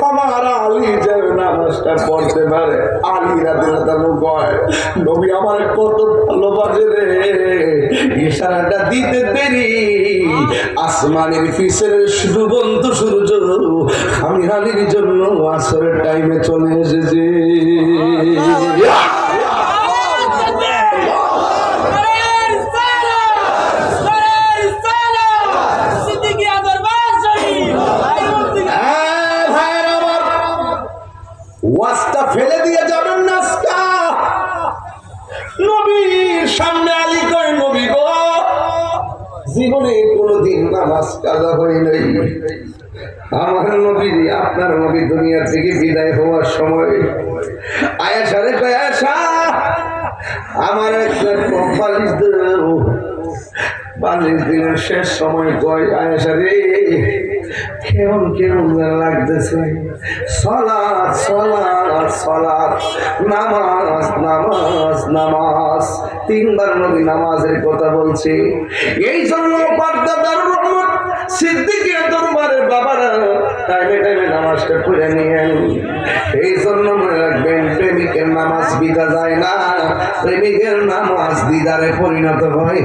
আমার আলী যেন নামাজটা পড়তে পারে। আলী রাদিয়াল্লাহু কয়, নবী আমার কত ভালোবাসে রে, ইশারাটা দিতে দেরি আসমানের পিছের ডুবন্ত সূর্য আমি আলীর জন্য আসরের টাইমে চলে এসেছি। ওয়াজটা ফেলে দিয়ে যাবেন না আজকা। নবীর সামনে আলী কয়, নবী গো, জীবনে কোনোদিন নামাজ কাজা হয় নাই। আমার নবী, আপনার নবী দুনিয়া থেকে বিদায় হওয়ার সময় আয়েশা রে কয়, আয়েশা আমার একটা বালিশ দাও। বালিশ দিনের শেষ সময় কয়, আয়েশা রে কেমন কেমন লাগতেছে, সালাত সালাত সালাত, নামাজ নামাজ নামাজ। তিনবার নবী নামাজের কথা বলছে। এই জন্য বাগদাদার রহমত সিদ্দিকের দরবারে বাবারা টাইমে টাইমে নামাজটা পড়ে নিয়েন। এই জন্য মনে রাখবেন, প্রেমিকের নামাজ বিদা যায় না, প্রেমিকের নামাজ দিদারে পরিণত হয়।